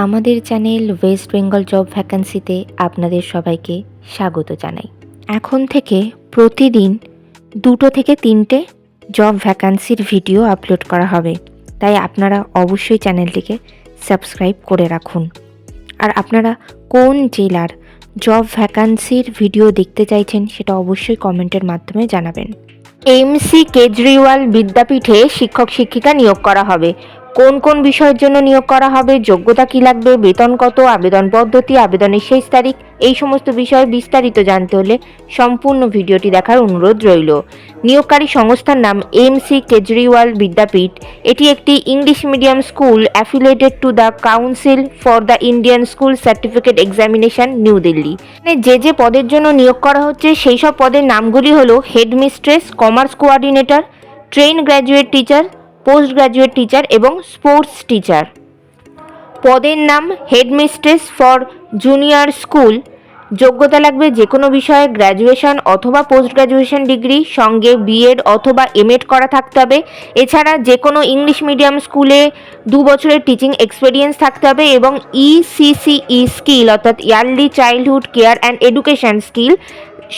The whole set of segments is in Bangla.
আমাদের চ্যানেল ওয়েস্ট বেঙ্গল জব ভ্যাকান্সিতে আপনাদের সবাইকে স্বাগত জানাই। এখন থেকে প্রতিদিন 2 থেকে 3টে জব ভ্যাকান্সির ভিডিও আপলোড করা হবে, তাই আপনারা অবশ্যই চ্যানেলটিকে সাবস্ক্রাইব করে রাখুন। আর আপনারা কোন জেলার জব ভ্যাকান্সির ভিডিও দেখতে চাইছেন সেটা অবশ্যই কমেন্টের মাধ্যমে জানাবেন। এমসি কেজরিওয়াল বিদ্যাপীঠে শিক্ষক শিক্ষিকা নিয়োগ করা হবে। কোন কোন বিষয়ের জন্য নিয়োগ করা হবে, যোগ্যতা কী লাগবে, বেতন কত, আবেদন পদ্ধতি, আবেদনের শেষ তারিখ, এই সমস্ত বিষয়ে বিস্তারিত জানতে হলে সম্পূর্ণ ভিডিওটি দেখার অনুরোধ রইল। নিয়োগকারী সংস্থার নাম এমসি কেজরিওয়াল বিদ্যাপীঠ। এটি একটি English medium school affiliated to the council for the Indian school certificate examination, new Delhi. যে পদের জন্য নিয়োগ করা হচ্ছে সেই সব পদের নামগুলি হলো headmistress, commerce coordinator, train graduate teacher, post graduate teacher এবং স্পোর্টস টিচার। পদের নাম হেডমিস্ট্রেস ফর জুনিয়র স্কুল। যোগ্যতা লাগবে যে কোনো বিষয়ে গ্র্যাজুয়েশন অথবা পোস্ট গ্র্যাজুয়েশন ডিগ্রি, সঙ্গে বিএড অথবা এমএড করা থাকতে হবে। এছাড়া যে কোনো ইংলিশ মিডিয়াম স্কুলে 2 বছরের টিচিং এক্সপিরিয়েন্স থাকতে হবে এবং ইসিসিই স্কিল অর্থাৎ yearly childhood care and education skill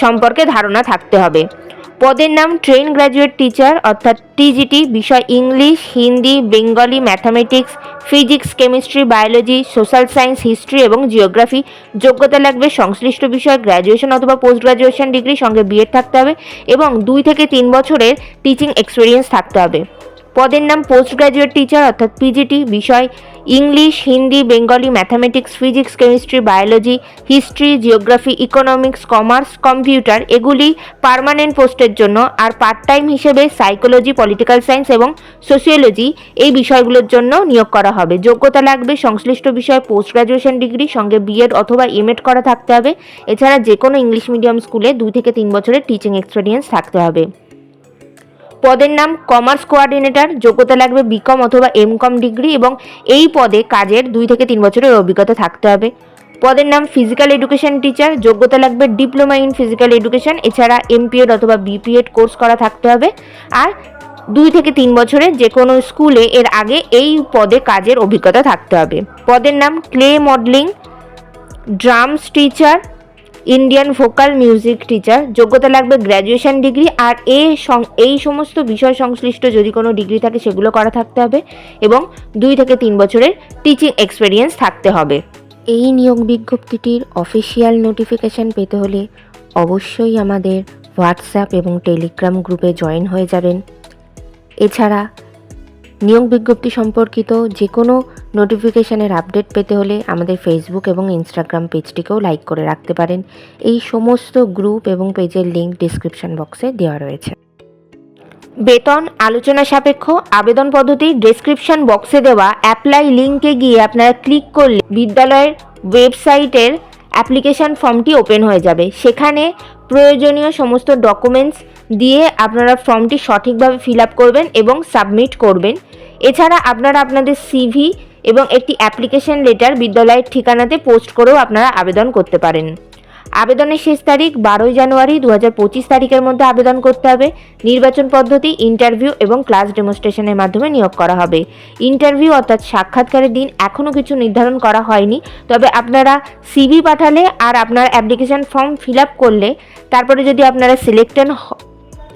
সম্পর্কে ধারণা থাকতে হবে। পদের নাম ট্রেন গ্র্যাজুয়েট টিচার অর্থাৎ টিজিটি। বিষয় English, Hindi, Bengali, mathematics, physics, chemistry, biology, social science, history এবং জিওগ্রাফি। যোগ্যতা লাগবে সংশ্লিষ্ট বিষয়ে গ্র্যাজুয়েশন অথবা পোস্ট গ্র্যাজুয়েশন ডিগ্রি, সঙ্গে বিএড থাকতে হবে এবং 2 থেকে 3 বছরের টিচিং এক্সপিরিয়েন্স থাকতে হবে। পদের নাম পোস্ট গ্র্যাজুয়েট টিচার অর্থাৎ পিজিটি। বিষয় English, Hindi, Bengali, mathematics, physics, chemistry, biology, history, geography, economics, commerce, computer এগুলি পার্মানেন্ট পোস্টের জন্য। আর পার্ট টাইম হিসেবে সাইকোলজি, পলিটিক্যাল সায়েন্স এবং সোশিওলজি এই বিষয়গুলোর জন্য নিয়োগ করা হবে। যোগ্যতা লাগবে সংশ্লিষ্ট বিষয়ে পোস্ট গ্র্যাজুয়েশন ডিগ্রি, সঙ্গে বিএড অথবা এমএড করা থাকতে হবে। এছাড়া যে কোনো ইংলিশ মিডিয়াম স্কুলে 2 থেকে 3 বছরের টিচিং এক্সপিরিয়েন্স থাকতে হবে। পদের নাম কমার্স কোঅর্ডিনেটর। যোগ্যতা লাগবে বিকম অথবা এমকম ডিগ্রি এবং এই পদে কাজের 2 থেকে 3 বছরের অভিজ্ঞতা থাকতে হবে। পদের নাম ফিজিক্যাল এডুকেশন টিচার। যোগ্যতা লাগবে ডিপ্লোমা ইন ফিজিক্যাল এডুকেশন, এছাড়া এমপিএড অথবা বিপিএড কোর্স করা থাকতে হবে। আর 2 থেকে 3 বছরের যে কোনো স্কুলে এর আগে এই পদে কাজের অভিজ্ঞতা থাকতে হবে। পদের নাম clay modelling drums teacher, Indian vocal music teacher. যোগ্যতা লাগবে গ্র্যাজুয়েশন ডিগ্রি আর এই সমস্ত বিষয় সংশ্লিষ্ট যদি কোনো ডিগ্রি থাকে সেগুলো করা থাকতে হবে এবং 2 থেকে 3 বছরের টিচিং এক্সপিরিয়েন্স থাকতে হবে। এই নিয়োগ বিজ্ঞপ্তিটির অফিসিয়াল নোটিফিকেশান পেতে হলে অবশ্যই আমাদের হোয়াটসঅ্যাপ এবং টেলিগ্রাম গ্রুপে জয়েন হয়ে যাবেন। এছাড়া নিয়োগ বিজ্ঞপ্তি সম্পর্কিত যে কোনো নোটিফিকেশানের আপডেট পেতে হলে আমাদের ফেসবুক এবং ইনস্টাগ্রাম পেজটিকেও লাইক করে রাখতে পারেন। এই সমস্ত গ্রুপ এবং পেজের লিঙ্ক ডিসক্রিপশন বক্সে দেওয়া রয়েছে। বেতন আলোচনা সাপেক্ষ। আবেদন পদ্ধতি ডেসক্রিপশন বক্সে দেওয়া অ্যাপ্লাই লিঙ্কে গিয়ে আপনারা ক্লিক করলে বিদ্যালয়ের ওয়েবসাইটের অ্যাপ্লিকেশান ফর্মটি ওপেন হয়ে যাবে। সেখানে প্রয়োজনীয় সমস্ত ডকুমেন্টস দিয়ে আপনারা ফর্মটি সঠিকভাবে ফিল আপ করবেন এবং সাবমিট করবেন। এছাড়া আপনারা আপনাদের সিভি এবং একটি অ্যাপ্লিকেশন লেটার বিদ্যালয়ের ঠিকানাতে পোস্ট করেও আপনারা আবেদন করতে পারেন। আবেদনের শেষ তারিখ 12 জানুয়ারি 2025 তারিখের মধ্যে আবেদন করতে হবে। নির্বাচন পদ্ধতি ইন্টারভিউ এবং ক্লাস ডেমনস্ট্রেশনের মাধ্যমে নিয়োগ করা হবে। ইন্টারভিউ অর্থাৎ সাক্ষাৎকারের দিন এখনও কিছু নির্ধারণ করা হয়নি, তবে আপনারা সিভি পাঠালে আর আপনার অ্যাপ্লিকেশন ফর্ম ফিল আপ করলে তারপরে যদি আপনারা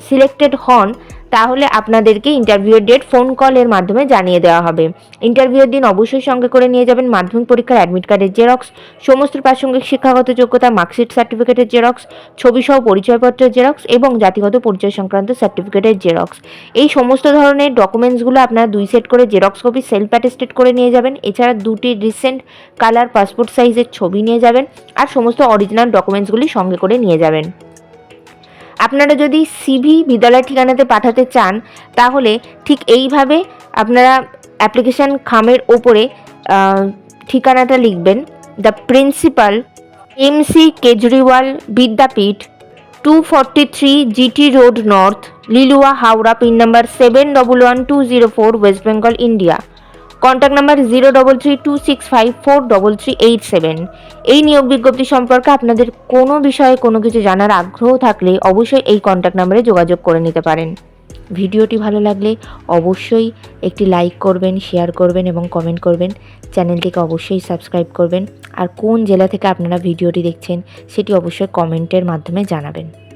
সিলেক্টেড হন তাহলে আপনাদেরকে ইন্টারভিউয়ের ডেট ফোন কলের মাধ্যমে জানিয়ে দেওয়া হবে। ইন্টারভিউয়ের দিন অবশ্যই সঙ্গে করে নিয়ে যাবেন মাধ্যমিক পরীক্ষার অ্যাডমিট কার্ডের জেরক্স, সমস্ত প্রাসঙ্গিক শিক্ষাগত যোগ্যতা, মার্কশিট সার্টিফিকেটের জেরক্স, ছবিসহ পরিচয়পত্রের জেরক্স এবং জাতিগত পরিচয় সংক্রান্ত সার্টিফিকেটের জেরক্স। এই সমস্ত ধরনের ডকুমেন্টসগুলো আপনারা 2 সেট করে জেরক্স কপি সেলফ অ্যাটেস্টেড করে নিয়ে যাবেন। এছাড়া 2টি রিসেন্ট কালার পাসপোর্ট সাইজের ছবি নিয়ে যাবেন আর সমস্ত অরিজিনাল ডকুমেন্টসগুলি সঙ্গে করে নিয়ে যাবেন। আপনারা যদি সিভি বিদ্যালয়ের ঠিকানাতে পাঠাতে চান তাহলে ঠিক এইভাবে আপনারা অ্যাপ্লিকেশান খামের ওপরে ঠিকানাটা লিখবেন। The principal MC Kejriwal Vidyapith, 243 GT road north, Liluah, Howrah, pin number 711204, West Bengal, India. Contact number 0326543387। এই নিয়োগ বিজ্ঞপ্তি সম্পর্কে আপনাদের কোনো বিষয়ে কোনো কিছু জানার আগ্রহ থাকলে অবশ্যই এই কন্ট্যাক্ট নাম্বারে যোগাযোগ করে নিতে পারেন। ভিডিওটি ভালো লাগলে অবশ্যই একটি লাইক করবেন, শেয়ার করবেন এবং কমেন্ট করবেন। চ্যানেলটিকে অবশ্যই সাবস্ক্রাইব করবেন। আর কোন জেলা থেকে আপনারা ভিডিওটি দেখছেন সেটি অবশ্যই কমেন্টের মাধ্যমে জানাবেন।